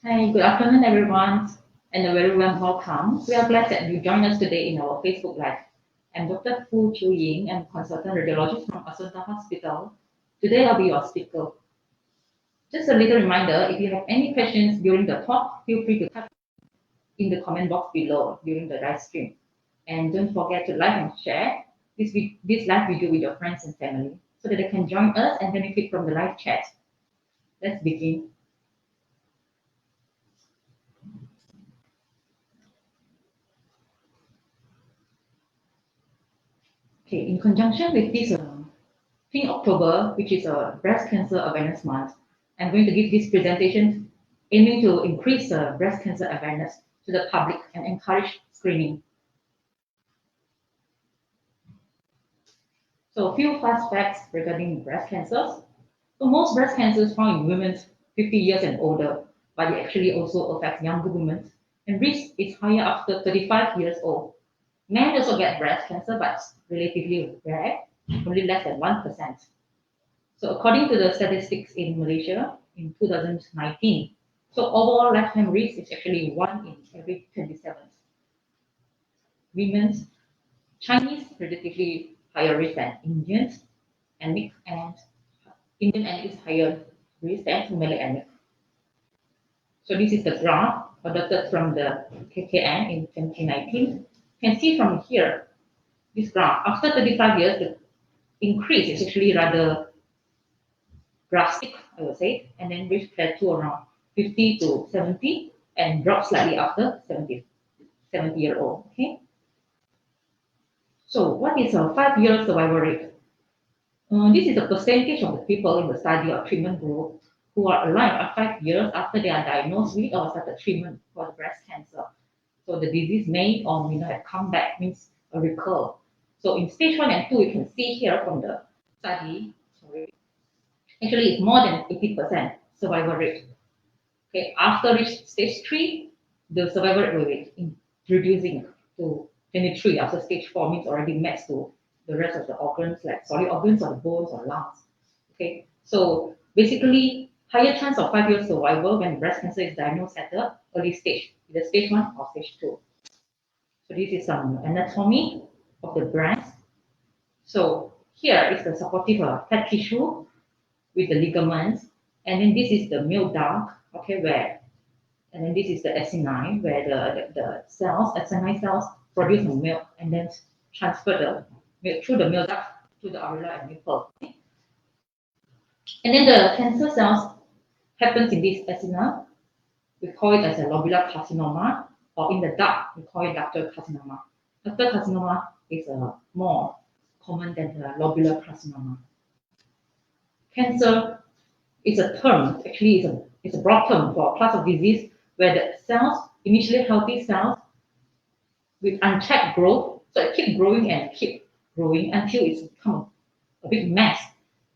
Hi, good afternoon, everyone, and a very warm welcome. We are glad that you joined us today in our Facebook Live. I'm Dr. Foo Chew Ying, and Consultant Radiologist from Assunta Hospital. Today, I'll be your speaker. Just a little reminder, if you have any questions during the talk, feel free to type in the comment box below during the live stream. And don't forget to like and share this live video with your friends and family so that they can join us and benefit from the live chat. Let's begin. Okay, in conjunction with this Pink October, which is a breast cancer awareness month, I'm going to give this presentation aiming to increase breast cancer awareness to the public and encourage screening. So a few fast facts regarding breast cancers. So most breast cancers found in women 50 years and older, but it actually also affects younger women, and risk is higher after 35 years old. Men also get breast cancer, but it's relatively rare, only less than 1%. So according to the statistics in Malaysia in 2019, so overall lifetime risk is actually 1 in every 27 women. Chinese relatively higher risk than Indians, and Indian and is higher risk than Malay ethnic. So this is the graph adopted from the KKN in 2019. You can see from here, this graph, after 35 years, the increase is actually rather drastic, I would say, and then reach plateau around 50 to 70 and drop slightly after 70 year old. Okay. So what is a 5-year survival rate? This is the percentage of the people in the study or treatment group who are alive at 5 years after they are diagnosed with or started treatment for the breast cancer. So the disease may or may not have come back, means a recur. So in stage 1 and 2, you can see here from the study, actually it's more than 80% survival rate. Okay, after reach stage 3, the survival rate will be reducing to 23. After stage 4 means already matched to the rest of the organs, like solid organs or the bones or lungs. Okay, so basically higher chance of 5 years survival when breast cancer is diagnosed at the early stage, either stage 1 or stage 2. So this is some anatomy of the breast. So here is the supportive fat tissue with the ligaments, and then this is the milk duct, okay, and then this is the acini, where the cells, acini cells, produce the milk and then transfer the milk through the milk duct to the areola and nipple. Okay? And then the cancer cells happens in this acini. We call it as a lobular carcinoma, or in the duct, we call it ductal carcinoma. Ductal carcinoma is more common than the lobular carcinoma. Cancer is a term, actually it's a broad term for a class of disease where the cells, initially healthy cells with unchecked growth, so it keep growing and keep growing until it's become a big mess,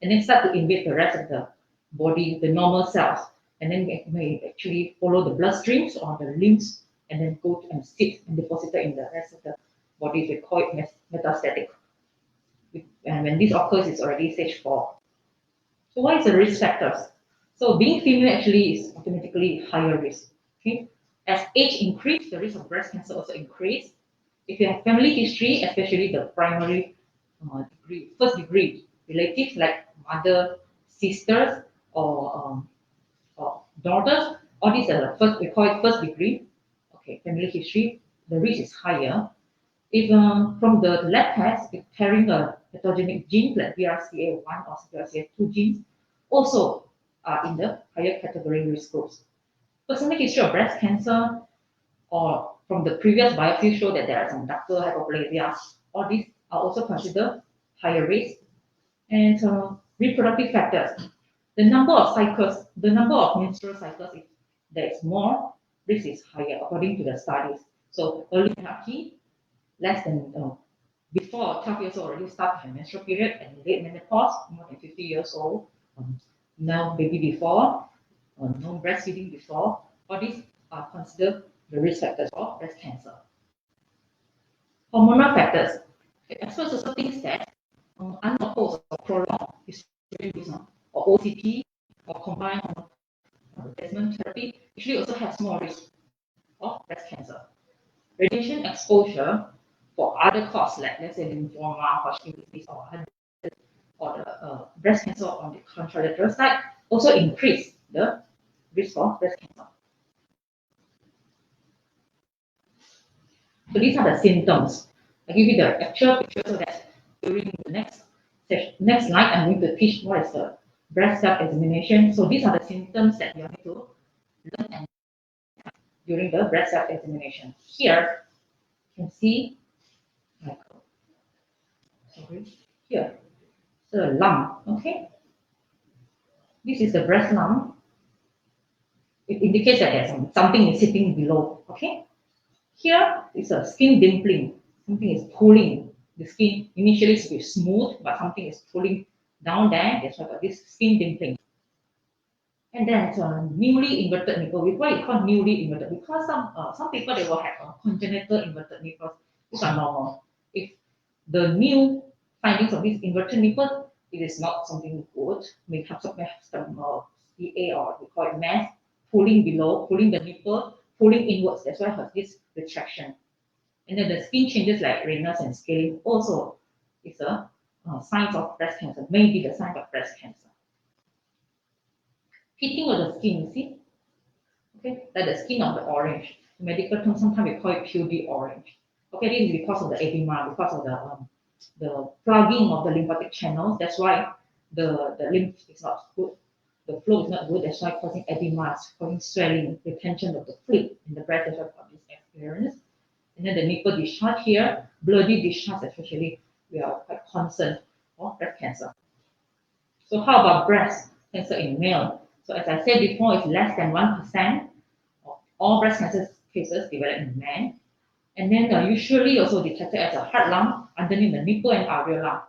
and then start to invade the rest of the body, the normal cells, and then it may actually follow the bloodstreams or the lymph, and then go and sit and deposit in the rest of the body. We call it metastatic. And when this occurs, it's already stage 4. So what is the risk factors? So being female actually is automatically higher risk. Okay, as age increase, the risk of breast cancer also increase. If you have family history, especially the primary first degree relatives like mother, sisters, or daughters, all these are the first. We call it first degree. Okay, family history, the risk is higher. If from the lab test, if carrying a pathogenic gene like BRCA1 or BRCA2 genes, also are in the higher category risk groups. Personal history of breast cancer or from the previous biopsy show that there are some ductal hyperplasia. All these are also considered higher risk. And reproductive factors. The number of cycles, the number of menstrual cycles, if there is more, risk is higher according to the studies. So early menarche, less than before 12 years old already start the menstrual period, and late menopause, more than 50 years old, now baby before, no breastfeeding before, all these are considered the risk factors for breast cancer. Hormonal factors. Experts also think that unopposed or prolonged hysterectomy or OCT or combined replacement therapy actually also has more risk of breast cancer. Radiation exposure for other causes, like let's say lymphoma, Hodgkin disease, or the breast cancer on the contralateral side, also increase the risk of breast cancer. So these are the symptoms. I give you the actual picture so that during the next slide, I'm going to teach what is the breast self-examination. So these are the symptoms that you need to learn during the breast self-examination. Here, you can see, here, the lump, okay? This is the breast lump. It indicates that there's something is sitting below, okay? Here is a skin dimpling. Something is pulling the skin. Initially it's smooth, but something is pulling down there. That's why I got this skin dimpling. And then it's a newly inverted nipple. Why it called newly inverted? Because some people they will have a congenital inverted nipples. These are normal. If the new findings of this inverted nipple, it is not something good. May have some CA or we call it mass pulling below, pulling the nipple, pulling inwards. That's why I have this retraction. And then the skin changes like redness and scaling also is a sign of breast cancer, maybe the sign of breast cancer. Pitting of the skin, you see? Okay, like the skin of the orange. In medical term, sometimes we call it pudy orange. Okay, this is because of the edema, because of the plugging of the lymphatic channels. That's why the lymph is not good. The flow is not good. That's why causing edema, causing swelling, retention of the fluid in the breast. That's why we have this experience. And then the nipple discharge here, bloody discharge, especially, we are quite concerned for breast cancer. So how about breast cancer in male? So as I said before, it's less than 1% of all breast cancer cases develop in men. And then usually also detected as a hard lump underneath the nipple and areola.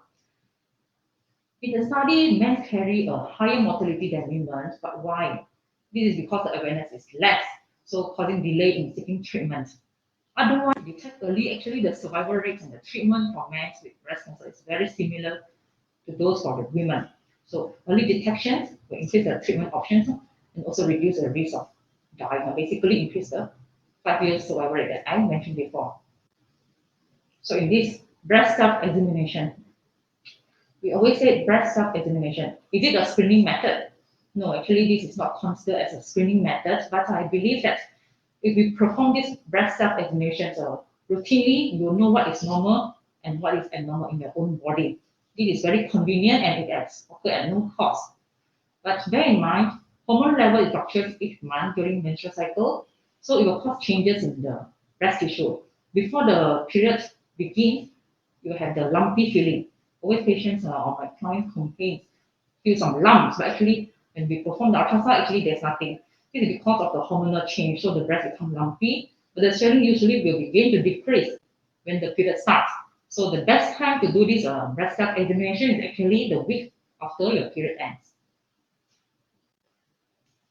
In the study, men carry a higher mortality than women, but why? This is because the awareness is less, so causing delay in seeking treatment. Otherwise, detect early, actually the survival rates and the treatment for men with breast cancer is very similar to those for the women. So early detections will increase the treatment options and also reduce the risk of dying, basically increase the 5-year survival rate that I mentioned before. So in this breast self-examination, we always say breast self-examination. Is it a screening method? No, actually this is not considered as a screening method, but I believe that if we perform this breast self-examination routinely, you'll know what is normal and what is abnormal in your own body. This is very convenient and it has occurred at no cost. But bear in mind, hormone level fluctuates each month during menstrual cycle, so it will cause changes in the breast tissue. Before the period begins, you have the lumpy feeling. Always patients or my clients complain, feel some lumps, but actually when we perform the ultrasound, actually there's nothing. This is because of the hormonal change, so the breast becomes lumpy, but the swelling usually will begin to decrease when the period starts. So the best time to do this breast self-examination is actually the week after your period ends.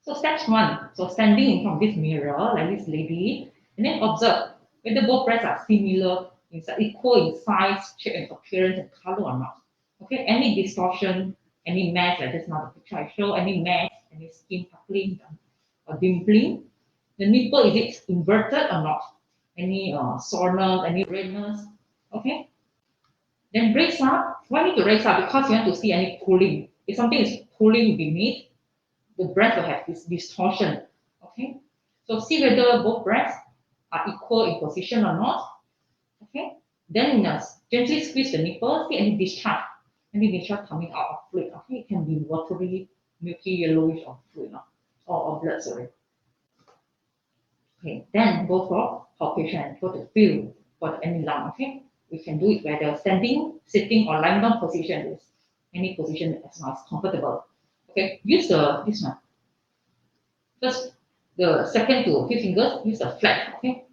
So step 1, so standing in front of this mirror, like this lady, and then observe whether both breasts are similar, equal in size, shape, and appearance, and color or not. Okay, any distortion, any mass, like this now the picture I show, any mass, any skin puckling or dimpling. The nipple, is it inverted or not? Any soreness, any redness? Okay. Then raise up. Why need to raise up? Because you want to see any pulling. If something is pulling beneath, the breast will have this distortion. Okay. So see whether both breasts are equal in position or not. Okay. Then gently squeeze the nipple. See any discharge. Any discharge coming out of fluid. Okay. It can be watery, milky, yellowish, or fluid, or blood. Sorry. Okay. Then go for palpation and go to feel for any lump. Okay. We can do it whether standing, sitting, or lying down position. Is any position as long as comfortable. Okay. Use this one. First, the second to 5 fingers. Use the flat. Okay.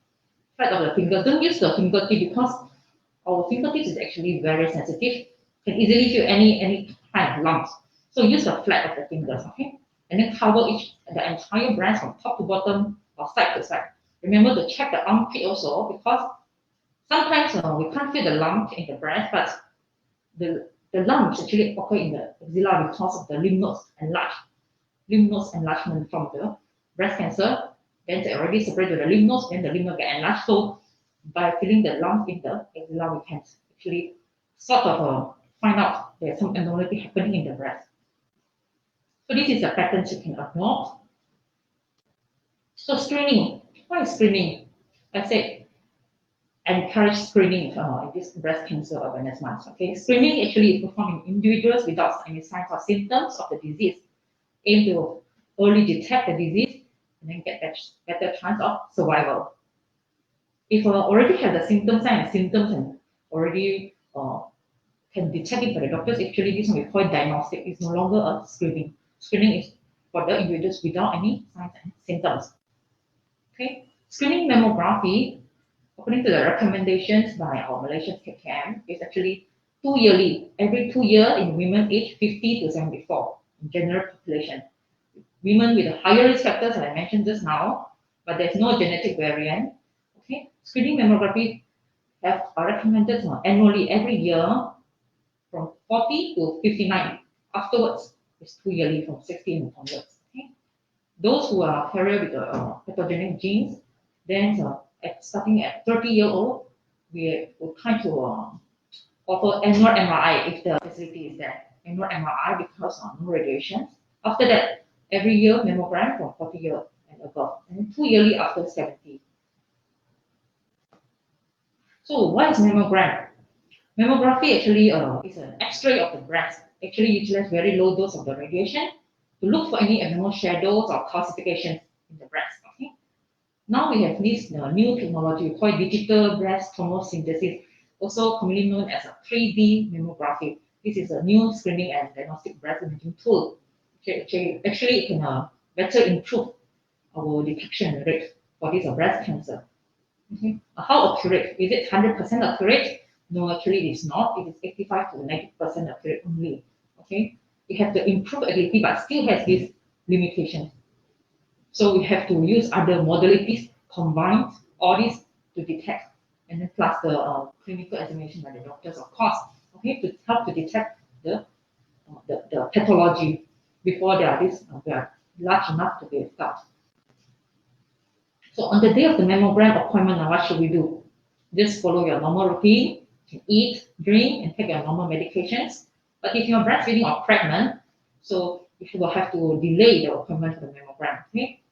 Flat of the fingers. Don't use the fingertip because our fingertips is actually very sensitive. Can easily feel any kind of lumps. So use the flat of the fingers. Okay. And then cover the entire breast from top to bottom or side to side. Remember to check the armpit also because sometimes we can't feel the lump in the breast, but the lumps actually occur in the axilla because of the lymph nodes enlargement from the breast cancer, then they already separate to the lymph nodes, then the lymph node get enlarged. So by filling the lump in the axilla, we can actually sort of find out there's some abnormality happening in the breast. So this is a pattern you can ignore. So screening, what is screening? I said encourage screening in this breast cancer awareness month. Okay, screening actually is performed in individuals without any signs or symptoms of the disease. Aim to early detect the disease and then get better chance of survival. If already have the symptoms and already can detect it by the doctors, actually this will be called diagnostic. It's no longer a screening. Screening is for the individuals without any signs and symptoms. Okay, screening mammography, according to the recommendations by our Malaysian KKM, is actually 2 yearly, every 2 years in women aged 50 to 74 in general population. Women with higher risk factors, as I mentioned just now, but there's no genetic variant. Okay, screening mammography are recommended annually every year from 40 to 59. Afterwards, it's 2 yearly from 16 onwards. Okay? Those who are carrier with pathogenic genes, then starting at 30-year-old, we will try to offer annual MRI if the facility is there. Annual MRI because no radiation. After that, every year mammogram from 40 years and above, and 2 yearly after 70. So what is mammogram? Mammography actually is an X-ray of the breast. Actually utilize very low dose of the radiation to look for any abnormal shadows or calcifications in the breast. Okay. Now we have this new technology called digital breast tomosynthesis, also commonly known as a 3D mammography. This is a new screening and diagnostic breast imaging tool. Actually, it can better improve our detection rate for this breast cancer. Okay. How accurate? Is it 100% accurate? No, actually it is not. It is 85 to 90% accurate only. Okay. It has to improve ability, but still has this limitation. So we have to use other modalities, combine all these to detect, and then plus the clinical examination by the doctors, of course, okay, to help to detect the pathology before they are large enough to be felt. So on the day of the mammogram appointment, now what should we do? Just follow your normal routine, eat, drink, and take your normal medications. But if you're breastfeeding or pregnant, so you will have to delay the appointment for the mammogram. Okay?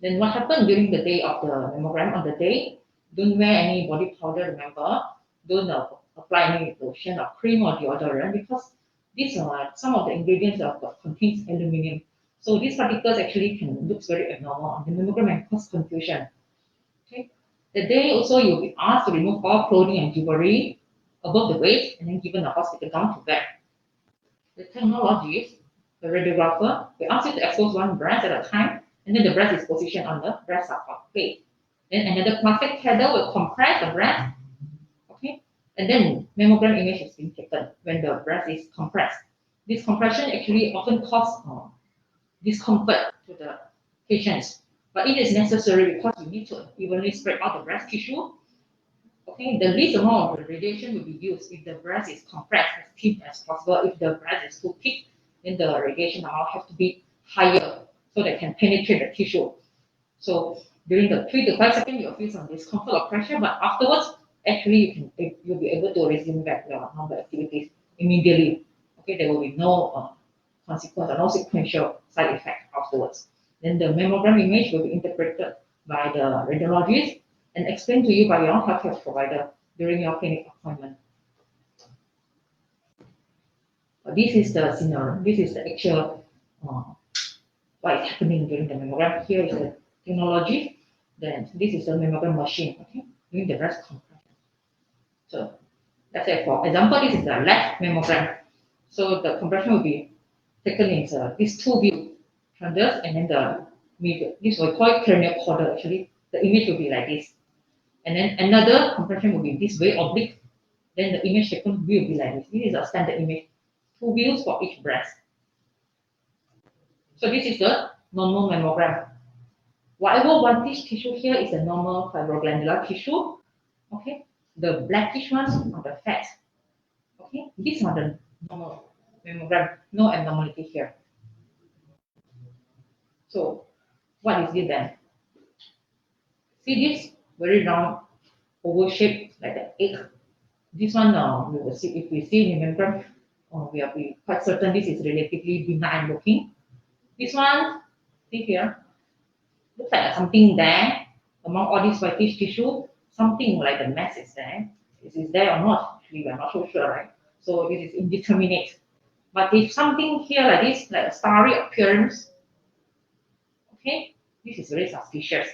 Then what happened during the day of the mammogram? On the day, don't wear any body powder, remember. Don't apply any lotion or cream or deodorant because these are some of the ingredients that contains aluminum. So these particles actually can look very abnormal on the mammogram and cause confusion. Okay. The day also you'll be asked to remove all clothing and jewelry above the waist and then given a hospital gown to wear. The technologist, the radiographer, will ask you to expose one breast at a time, and then the breast is positioned on the breast support plate. Then another plastic tether will compress the breast. Okay, and then mammogram image is being taken when the breast is compressed. This compression actually often causes discomfort to the patients, but it is necessary because you need to evenly spread out the breast tissue. Okay, the least amount of radiation will be used if the breast is compressed as thin as possible. If the breast is too thick, then the radiation amount has to be higher so that it can penetrate the tissue. So during the 3 to 5 seconds, you'll feel some discomfort or pressure, but afterwards, actually you'll be able to resume back your normal activities immediately. Okay, there will be no consequence or no sequential side effect afterwards. Then the mammogram image will be interpreted by the radiologist and explained to you by your healthcare provider during your clinic appointment. This is the scenario. This is the actual what is happening during the mammogram. Here is the technology. Then this is the mammogram machine. Okay, doing the breast compression. So let's say for example, this is the left mammogram. So the compression will be taken in these two views, transverse and then the middle. This will call it cranial caudal. Actually, the image will be like this. And then another compression will be this way, oblique. Then the image taken will be like this. This is a standard image. 2 views for each breast. So this is the normal mammogram. Whatever whitish tissue here is the normal fibroglandular tissue. Okay. The blackish ones are the fat. Okay. These are the normal mammogram. No abnormality here. So What is it then? See this very round, oval shape like an egg. This one, we will see if we see in the mammogram, we are quite certain this is relatively benign looking. This one, see here, looks like something there among all this whitish tissue. Something like a mass is there. Is it there or not? Actually, we are not so sure, right? So this is indeterminate. But if something here like this, like a starry appearance, okay, this is very suspicious.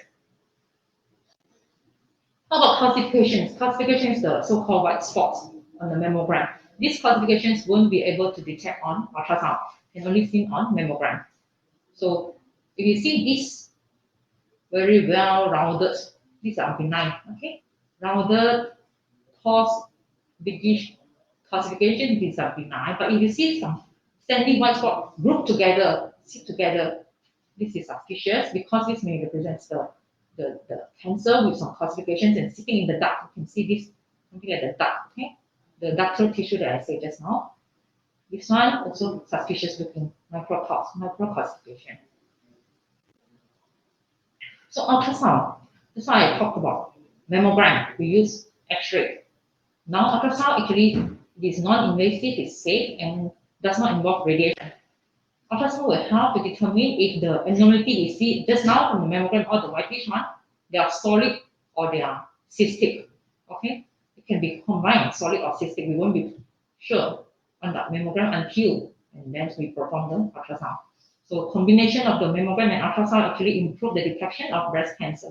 How about calcifications? Calcification is the so-called white spots on the mammogram. These calcifications won't be able to detect on ultrasound, can only seen on mammogram. So if you see this very well rounded, these are benign, okay? Rounded, coarse, biggish calcification, these are benign. But if you see some sandy white spot grouped together, sit together, this is suspicious because this may represent the cancer with some calcifications and sitting in the duct. You can see this something like the duct, okay? The ductal tissue that I said just now. This one also suspicious looking microcalcification. So ultrasound, that's why I talked about mammogram. We use X-ray. Now ultrasound actually it is non-invasive, it's safe, and does not involve radiation. Ultrasound will help to determine if the abnormality we see just now from the mammogram or the whitish one, they are solid or they are cystic. Okay, it can be combined, solid or cystic. We won't be sure on the mammogram until and then we perform the ultrasound. So combination of the mammogram and ultrasound actually improve the detection of breast cancer.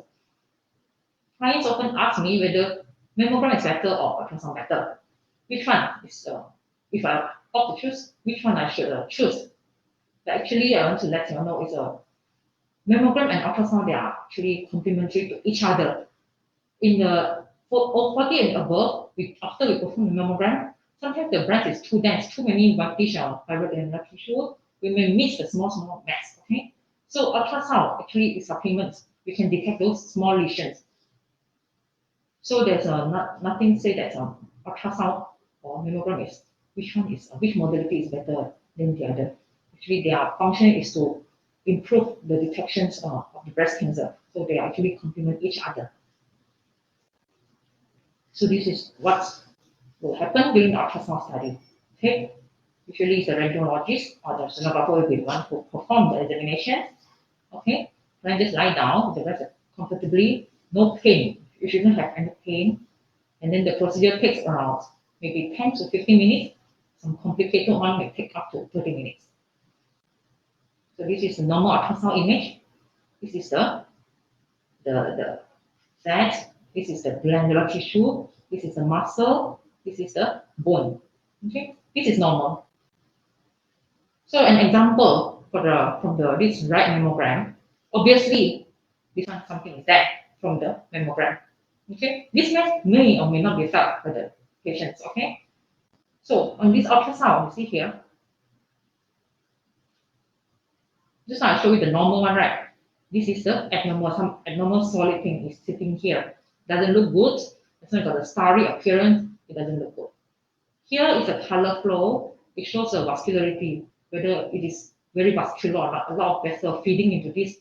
Clients often ask me whether mammogram is better or ultrasound better. Which one is, if I opt to choose, which one I should choose? But actually, I want to let you know is a mammogram and ultrasound, they are actually complementary to each other. In the 40 and above, after we perform the mammogram, sometimes the breast is too dense, too many whitish or fibroadenous tissue. We may miss the small mass. Okay, so ultrasound actually is supplements. We can detect those small lesions. So there's nothing say that ultrasound or mammogram is which modality is better than the other. Actually, their function is to improve the detections of the breast cancer. So they actually complement each other. So this is what will happen during the ultrasound study. Okay, usually it's the radiologist or the sonographer will be the one who perform the examination. Okay, then just lie down, the rest comfortably, no pain. You shouldn't have any pain. And then the procedure takes around maybe 10 to 15 minutes. Some complicated one may take up to 30 minutes. So this is the normal ultrasound image. This is the fat. This is the glandular tissue. This is the muscle. This is the bone. Okay, this is normal. So an example for from this right mammogram. Obviously, this one something is there from the mammogram. Okay, this may or may not be felt by the patients. Okay, so on this ultrasound, you see here. Just now I show you the normal one, right? This is the abnormal, some abnormal solid thing is sitting here. Doesn't look good. It's not got a starry appearance. It doesn't look good. Here is a color flow. It shows the vascularity, whether it is very vascular or not. A lot of vessel feeding into this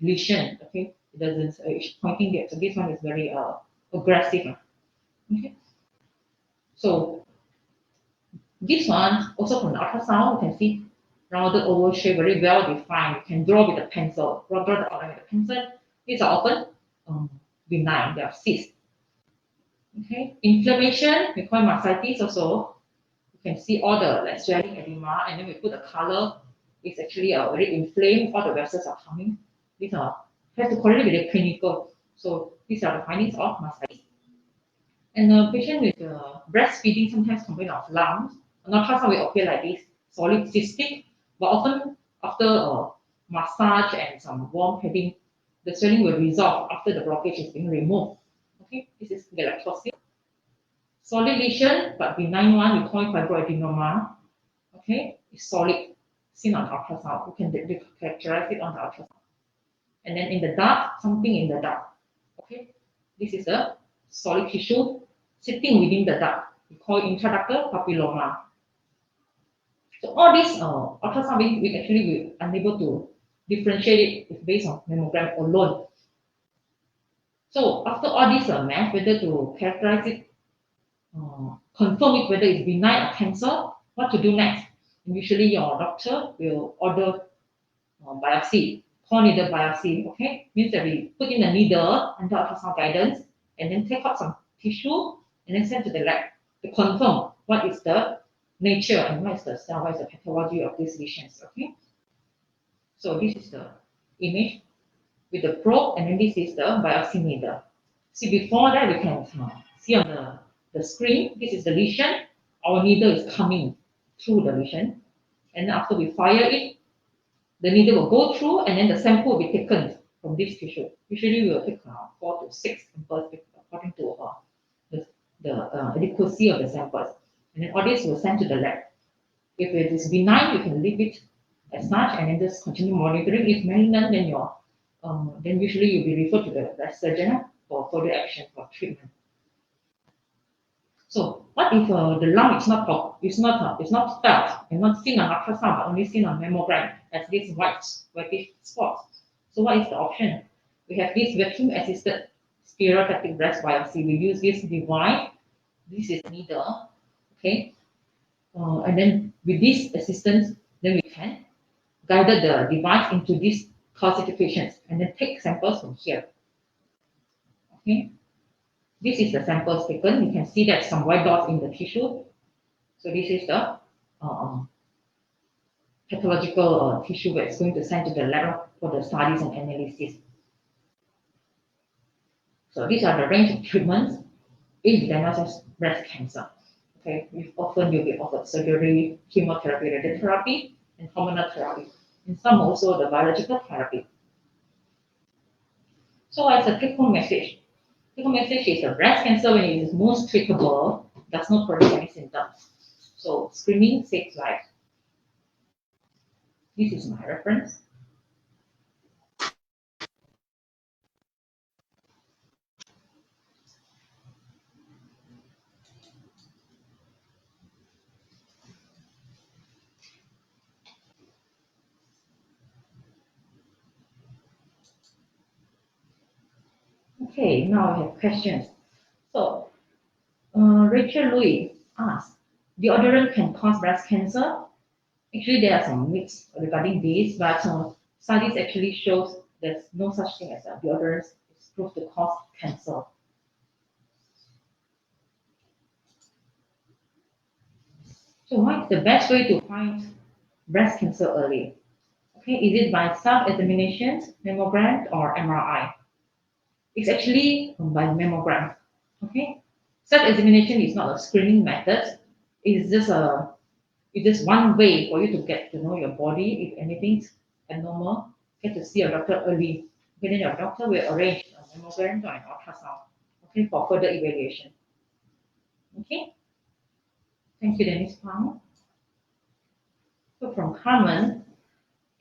lesion. Okay, it doesn't. It's pointing there. So this one is very aggressive. Okay, so this one also from the ultrasound, you can see rounded oval shape, very well defined. You can draw with a pencil, draw the outline with a pencil. These are often benign, they are cysts. Okay, inflammation, we call myositis also. You can see all the like swelling edema, and then we put the color. It's actually very inflamed, all the vessels are coming. These are have to correlate with the clinical. So these are the findings of myositis. And the patient with breastfeeding sometimes complain of lungs. Not ultrasound will appear like this, solid cystic, but often after a massage and some warm padding, the swelling will resolve after the blockage is being removed. Okay, this is galactosis. Solid lesion, but benign one, we call it fibroadenoma. Okay, it's solid, seen on ultrasound. You can characterize it on the ultrasound. And then in the dark, something in the dark. Okay, this is a solid tissue sitting within the duct. We call it intraductal papilloma. So all these ultrasound we actually be unable to differentiate it based on mammogram alone. So after all this math, whether to characterize it, confirm it whether it's benign or cancer, what to do next? And usually your doctor will order biopsy, core needle biopsy, okay? Means that we put in a needle under ultrasound guidance and then take out some tissue and then send to the lab to confirm what is the nature and what is the cell, what is the pathology of these lesions, okay? So this is the image with the probe, and then this is the biopsy needle. See, before that, we can see on the screen, this is the lesion. Our needle is coming through the lesion. And after we fire it, the needle will go through, and then the sample will be taken from this tissue. Usually, we will take 4 to 6 samples according to the adequacy of the samples. And then all this will send to the lab. If it is benign, you can leave it as such, and then just continue monitoring. If malignant, then usually you'll be referred to the breast surgeon for further action for treatment. So what if the lump is not felt and not seen on ultrasound, but only seen on mammogram as these whitish spots? So what is the option? We have this vacuum-assisted stereotactic breast biopsy. We use this device. This is needle, okay, and then with this assistance, then we can guide the device into these calcifications and then take samples from here. Okay, this is the samples taken. You can see that some white dots in the tissue. So this is the pathological tissue where it's going to send to the lab for the studies and analysis. So these are the range of treatments if diagnosed as breast cancer. Okay, often you'll be offered surgery, chemotherapy, radiotherapy, and hormonal therapy, and some also the biological therapy. So as a take-home message, take-home message is that breast cancer, when it is most treatable, does not produce any symptoms. So screening saves lives. This is my reference. Okay, now I have questions. So Rachel Louis asked, deodorant can cause breast cancer? Actually, there are some myths regarding this, but studies actually shows there's no such thing as deodorant is proved to cause cancer. So what is the best way to find breast cancer early? Okay, is it by self-examination, mammogram, or MRI? It's actually by mammogram. Okay, self-examination is not a screening method. It's just one way for you to get to know your body. If anything's abnormal, get to see your doctor early. Okay, then your doctor will arrange a mammogram or an ultrasound. Okay, for further evaluation. Okay, thank you, Dennis Pang. So from Carmen,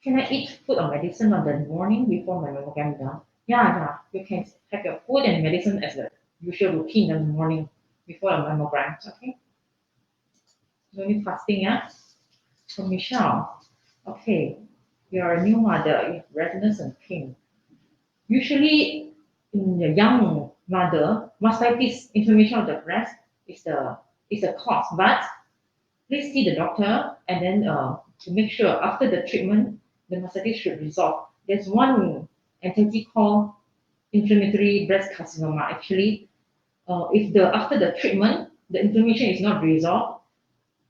can I eat food or medicine on the morning before my mammogram done? Yeah, you can have your food and medicine as the usual routine in the morning before a mammogram. Okay. No need fasting, yeah. So Michelle, okay, you're a new mother, you have redness and pain. Usually, in the young mother, mastitis, inflammation of the breast is the cause. But please see the doctor, and then to make sure after the treatment, the mastitis should resolve. There's one entity called inflammatory breast carcinoma. Actually, if after the treatment the inflammation is not resolved,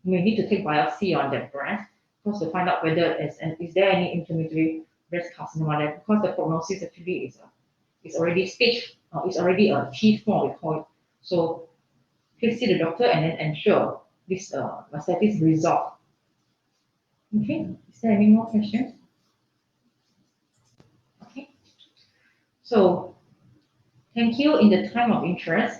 you may need to take biopsy on the breast because to find out whether is there any inflammatory breast carcinoma there, because the prognosis actually is already stage, it's already a T4 we call it. So please see the doctor and then ensure this mastitis resolved. Okay, is there any more questions? Okay, so thank you. In the time of interest,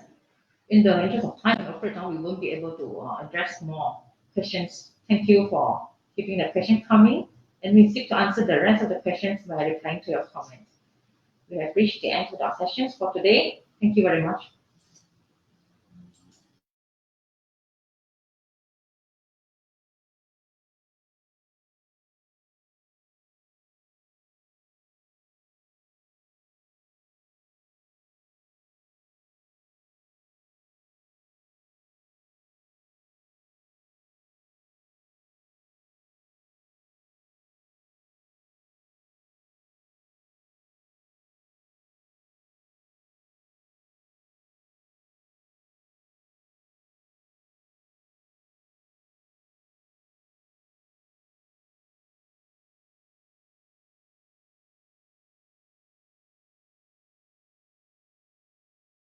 in the interest of time, I'm afraid now we won't be able to address more questions. Thank you for keeping the question coming, and we seek to answer the rest of the questions by replying to your comments. We have reached the end of our sessions for today. Thank you very much.